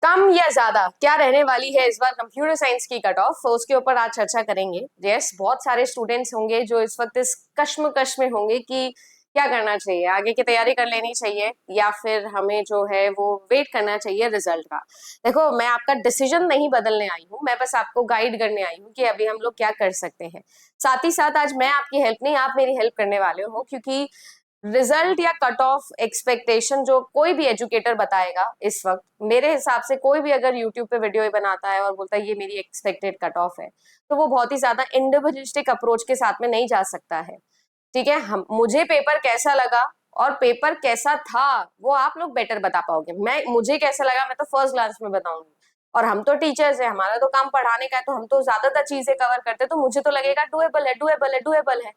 कम या ज्यादा क्या रहने वाली है इस बार कंप्यूटर साइंस की कट ऑफ, उसके ऊपर आज चर्चा करेंगे। यस, बहुत सारे स्टूडेंट्स होंगे जो इस वक्त इस कश्मकश में होंगे कि क्या करना चाहिए, आगे की तैयारी कर लेनी चाहिए या फिर हमें जो है वो वेट करना चाहिए रिजल्ट का। देखो, मैं आपका डिसीजन नहीं बदलने आई हूँ, मैं बस आपको गाइड करने आई हूँ कि अभी हम लोग क्या कर सकते हैं। साथ ही साथ आज मैं आपकी हेल्प नहीं, आप मेरी हेल्प करने वाले हो, क्योंकि रिजल्ट या कट ऑफ एक्सपेक्टेशन जो कोई भी एजुकेटर बताएगा इस वक्त, मेरे हिसाब से कोई भी अगर यूट्यूब पे वीडियो बनाता है और बोलता है ये मेरी एक्सपेक्टेड कट ऑफ है, तो वो बहुत ही ज्यादा इंडिविजुअलिस्टिक अप्रोच के साथ में नहीं जा सकता है। ठीक है, हम मुझे पेपर कैसा लगा और पेपर कैसा था वो आप लोग बेटर बता पाओगे। मैं मुझे कैसा लगा मैं तो फर्स्ट ग्लांस में बताऊंगी, और हम तो टीचर्स है, हमारा तो काम पढ़ाने का है, तो हम तो ज्यादातर चीजें कवर करते हैं, तो मुझे तो लगेगा डुएबल है डुएबल है डुएबल है।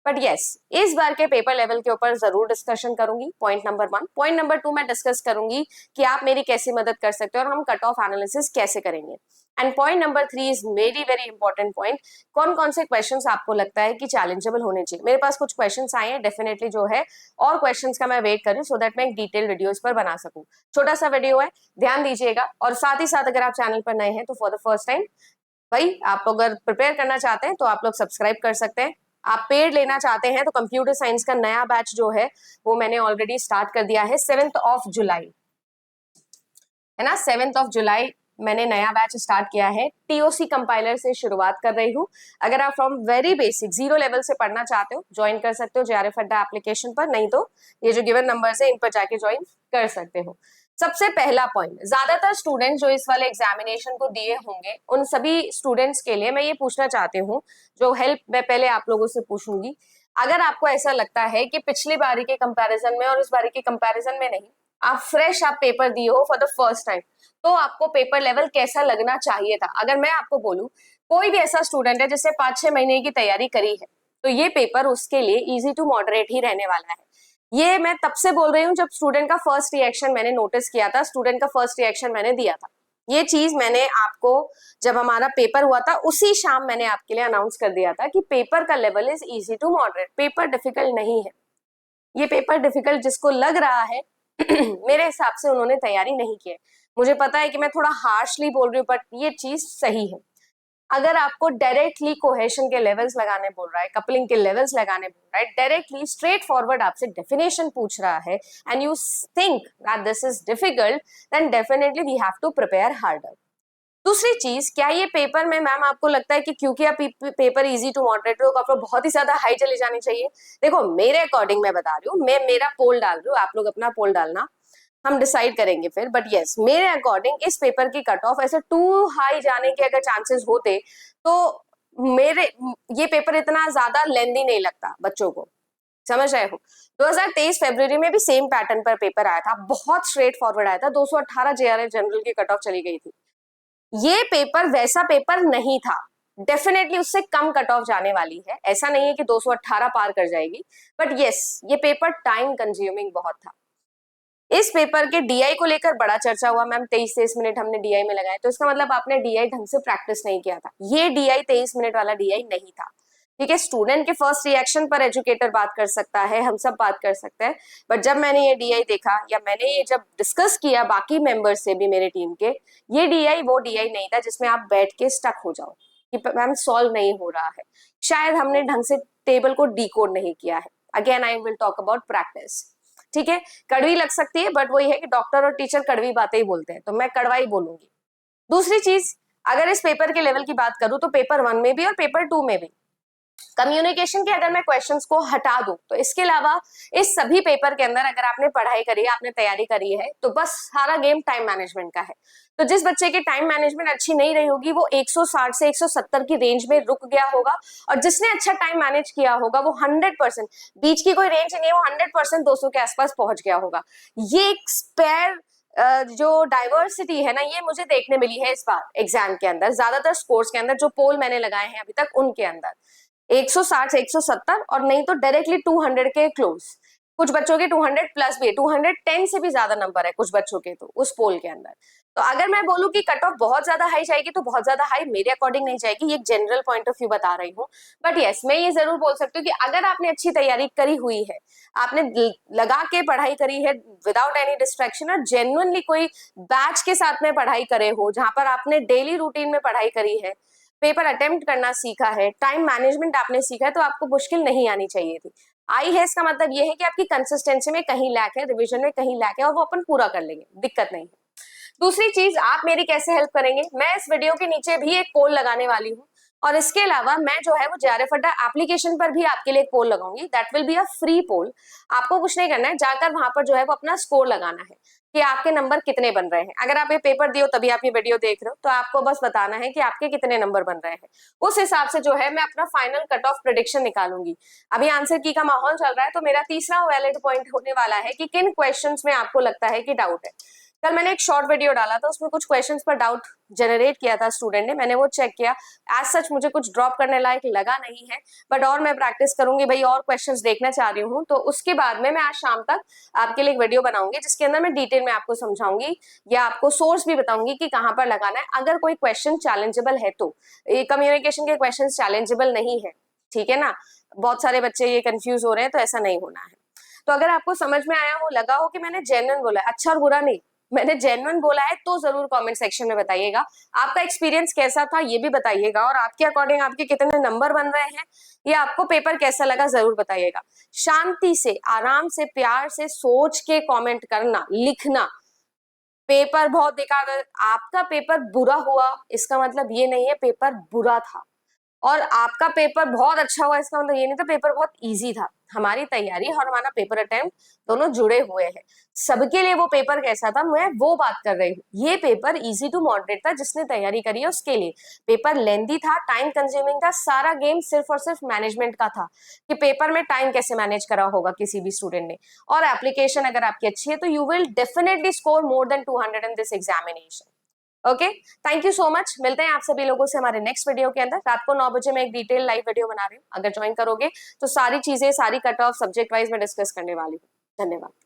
बट यस, इस बार के पेपर लेवल के ऊपर जरूर डिस्कशन करूंगी। पॉइंट नंबर 1, पॉइंट नंबर 2 मैं डिस्कस करूंगी कि आप मेरी कैसे मदद कर सकते हो और हम कट ऑफ एनालिसिस कैसे करेंगे। And point number 3 is very very important point, कौन कौन से क्वेश्चंस आपको लगता है कि चैलेंजेबल होने चाहिए। मेरे पास कुछ क्वेश्चंस आए हैं डेफिनेटली जो है, और क्वेश्चंस का मैं वेट कर रही हूँ सो दैट मैं एक डिटेल वीडियो इस पर बना सकूं। छोटा सा वीडियो है, ध्यान दीजिएगा। और साथ ही साथ अगर आप चैनल पर नए हैं तो फॉर द फर्स्ट टाइम भाई, आप अगर प्रिपेयर करना चाहते हैं तो आप लोग सब्सक्राइब कर सकते हैं। आप पेड लेना चाहते हैं तो कंप्यूटर साइंस का नया बैच जो है वो मैंने ऑलरेडी स्टार्ट कर दिया है 7 जुलाई, है ना। 7 जुलाई मैंने नया बैच स्टार्ट किया है, टीओसी कंपाइलर से शुरुआत कर रही हूँ। अगर आप from very basic zero level से पढ़ना चाहते हो ज्वाइन कर सकते हो जेआरएफ अड्डा एप्लीकेशन पर, नहीं तो ये जो गिवन नंबर्स है इन पर जाके ज्वाइन कर सकते हो। सबसे पहला पॉइंट, ज्यादातर स्टूडेंट जो इस वाले एग्जामिनेशन को दिए होंगे उन सभी स्टूडेंट्स के लिए मैं ये पूछना चाहती हूँ, जो हेल्प मैं पहले आप लोगों से पूछूंगी। अगर आपको ऐसा लगता है कि पिछली बारी के कंपैरिजन में और इस बारी के कंपैरिजन में नहीं, आप फ्रेश आप पेपर दिए हो फॉर द फर्स्ट टाइम, तो आपको पेपर लेवल कैसा लगना चाहिए था। अगर मैं आपको बोलूं, कोई भी ऐसा स्टूडेंट है जिससे 5-6 महीने की तैयारी करी है, तो ये पेपर उसके लिए इजी टू मॉडरेट ही रहने वाला है। ये मैं तब से बोल रही हूँ जब स्टूडेंट का फर्स्ट रिएक्शन मैंने नोटिस किया था, स्टूडेंट का फर्स्ट रिएक्शन मैंने दिया था। ये चीज मैंने आपको, जब हमारा पेपर हुआ था उसी शाम मैंने आपके लिए अनाउंस कर दिया था कि पेपर का level is easy to moderate, paper difficult नहीं है। ये पेपर डिफिकल्ट जिसको लग रहा है मेरे हिसाब से उन्होंने तैयारी नहीं की है। मुझे पता है कि मैं थोड़ा हार्शली बोल रही हूँ, बट ये चीज सही है। अगर आपको डायरेक्टली कोहेशन के लेवल्स लगाने बोल रहा है, कपलिंग के लेवल्स लगाने बोल रहा है, डायरेक्टली स्ट्रेट फॉरवर्ड आपसे डेफिनेशन पूछ रहा है, and you think that this is difficult, then definitely we have to prepare harder. दूसरी चीज, क्या ये पेपर में मैम आपको लगता है कि क्योंकि आप पेपर इजी टू मॉडरेट हो तो आपको बहुत ही ज्यादा हाई चली जानी चाहिए? देखो, मेरे अकॉर्डिंग मैं बता रही हूँ, मैं मेरा पोल डाल रही हूँ, आप लोग अपना पोल डालना, हम डिसाइड करेंगे फिर। बट यस, मेरे अकॉर्डिंग इस पेपर की कट ऑफ ऐसे टू हाई जाने के अगर चांसेस होते तो मेरे ये पेपर इतना ज्यादा लेंदी नहीं लगता बच्चों को। समझ रहे हो? 2023 फरवरी में भी सेम पैटर्न पर पेपर आया था, बहुत स्ट्रेट फॉरवर्ड आया था, 218 जेआरएफ जनरल की कट ऑफ चली गई थी। ये पेपर वैसा पेपर नहीं था, डेफिनेटली उससे कम कट ऑफ जाने वाली है। ऐसा नहीं है कि 218 पार कर जाएगी, बट यस, ये पेपर टाइम कंज्यूमिंग बहुत था। इस पेपर के डीआई को लेकर बड़ा चर्चा हुआ, मैम 23-23 मिनट हमने डीआई में लगाए, तो इसका मतलब आपने डीआई ढंग से प्रैक्टिस नहीं किया था। ये डीआई 23 मिनट वाला डीआई नहीं था। ठीक है, स्टूडेंट के फर्स्ट रिएक्शन पर एजुकेटर बात कर सकता है, हम सब बात कर सकते हैं, बट जब मैंने ये डीआई देखा या मैंने ये जब डिस्कस किया बाकी मेंबर्स से भी मेरे टीम के, ये डीआई वो डीआई नहीं था जिसमें आप बैठ के स्टक हो जाओ कि मैम सॉल्व नहीं हो रहा है। शायद हमने ढंग से टेबल को डिकोड नहीं किया है। Again I will talk about practice. ठीक है, कड़वी लग सकती है, बट वही है कि डॉक्टर और टीचर कड़वी बातें ही बोलते हैं, तो मैं कड़वा ही बोलूंगी। दूसरी चीज, अगर इस पेपर के लेवल की बात करूं तो पेपर 1 में भी और पेपर 2 में भी कम्युनिकेशन के अगर मैं क्वेश्चंस को हटा दूं तो इसके अलावा इस सभी पेपर के अंदर अगर आपने पढ़ाई करी है, आपने तैयारी करी है, तो बस सारा गेम टाइम मैनेजमेंट का है। तो जिस बच्चे की टाइम मैनेजमेंट अच्छी नहीं रही होगी वो 160 से 170 की रेंज में रुक गया होगा, और जिसने अच्छा टाइम मैनेज किया होगा वो 100%, बीच की कोई रेंज नहीं है, वो 100% 200 के आसपास पहुंच गया होगा। ये एक स्पेयर जो डाइवर्सिटी है ना, ये मुझे देखने मिली है इस बार एग्जाम के अंदर, ज्यादातर स्कोर्स के अंदर जो पोल मैंने लगाए हैं अभी तक उनके अंदर 160 से 170, और नहीं तो डायरेक्टली 200 के क्लोज। कुछ बच्चों के 200 प्लस भी है, 210 से भी ज्यादा नंबर है कुछ बच्चों के तो उस पोल के अंदर। तो अगर मैं बोलूं कि कट ऑफ बहुत ज्यादा हाई जाएगी तो बहुत ज्यादा हाई मेरे अकॉर्डिंग नहीं जाएगी, ये एक जनरल पॉइंट ऑफ व्यू बता रही हूँ। बट यस, मैं ये जरूर बोल सकती हूँ कि अगर आपने अच्छी तैयारी करी हुई है, आपने लगा के पढ़ाई करी है विदाउट एनी डिस्ट्रैक्शन, और जेन्युइनली कोई बैच के साथ में पढ़ाई करे हो, जहां पर आपने डेली रूटीन में पढ़ाई करी है, पेपर अटेम्प्ट करना सीखा है, टाइम मैनेजमेंट आपने सीखा है, तो आपको मुश्किल नहीं आनी चाहिए थी। आई है इसका मतलब ये है कि आपकी कंसिस्टेंसी में कहीं लैक है, रिवीजन में कहीं लैक है, और वो अपन पूरा कर लेंगे, दिक्कत नहीं है। दूसरी चीज, आप मेरी कैसे हेल्प करेंगे, मैं इस वीडियो के नीचे भी एक पोल लगाने वाली हूँ, और इसके अलावा मैं जो है वो जेआरएफ अड्डा एप्लीकेशन पर भी आपके लिए एक पोल लगाऊंगी। That will be a free poll. आपको कुछ नहीं करना है, जाकर वहां पर जो है वो अपना स्कोर लगाना है कि आपके नंबर कितने बन रहे हैं। अगर आप ये पेपर दियो तभी आप ये वीडियो देख रहे हो, तो आपको बस बताना है कि आपके कितने नंबर बन रहे हैं। उस हिसाब से जो है मैं अपना फाइनल कट ऑफ प्रेडिक्शन निकालूंगी। अभी आंसर की का माहौल चल रहा है, तो मेरा तीसरा वैलिड पॉइंट होने वाला है कि किन क्वेश्चंस में आपको लगता है कि डाउट है। कल मैंने एक शॉर्ट वीडियो डाला था, उसमें कुछ क्वेश्चंस पर डाउट जनरेट किया था स्टूडेंट ने, मैंने वो चेक किया। एज सच मुझे कुछ ड्रॉप करने लायक लगा नहीं है, बट और मैं प्रैक्टिस करूंगी भाई, और क्वेश्चंस देखना चाह रही हूँ। तो उसके बाद में मैं आज शाम तक आपके लिए एक वीडियो बनाऊंगी जिसके अंदर मैं डिटेल में आपको समझाऊंगी, या आपको सोर्स भी बताऊंगी कि कहाँ पर लगाना है अगर कोई क्वेश्चन चैलेंजेबल है तो। ये कम्युनिकेशन के क्वेश्चन चैलेंजेबल नहीं है, ठीक है ना। बहुत सारे बच्चे ये कंफ्यूज हो रहे हैं, तो ऐसा नहीं होना है। तो अगर आपको समझ में आया हो, लगा हो कि मैंने जेन्युइन बोला है, अच्छा और बुरा नहीं, मैंने जेन्युइन बोला है, तो जरूर कमेंट सेक्शन में बताइएगा। आपका एक्सपीरियंस कैसा था ये भी बताइएगा, और आपके अकॉर्डिंग आपके कितने नंबर बन रहे हैं, ये आपको पेपर कैसा लगा जरूर बताइएगा। शांति से, आराम से, प्यार से सोच के कमेंट करना, लिखना। पेपर बहुत बेकार, आपका पेपर बुरा हुआ इसका मतलब ये नहीं है पेपर बुरा था, और आपका पेपर बहुत अच्छा हुआ इसका मतलब ये नहीं था पेपर बहुत इजी था। हमारी तैयारी और हमारा पेपर अटेम्प्ट दोनों जुड़े हुए हैं। सबके लिए वो पेपर कैसा था मैं वो बात कर रही हूँ। ये पेपर इजी टू मॉडरेट था, जिसने तैयारी करी है उसके लिए। पेपर लेंथी था, टाइम कंज्यूमिंग था, सारा गेम सिर्फ और सिर्फ मैनेजमेंट का था कि पेपर में टाइम कैसे मैनेज करा होगा किसी भी स्टूडेंट ने। और एप्लीकेशन अगर आपकी अच्छी है तो you will definitely score more than 200 in this examination. Okay, thank you so much. मिलते हैं आप सभी लोगों से हमारे नेक्स्ट वीडियो के अंदर। रात को 9 बजे मैं एक डिटेल लाइव वीडियो बना रही हूँ, अगर ज्वाइन करोगे तो सारी चीजें, सारी कट ऑफ सब्जेक्ट वाइज में डिस्कस करने वाली हूँ। धन्यवाद।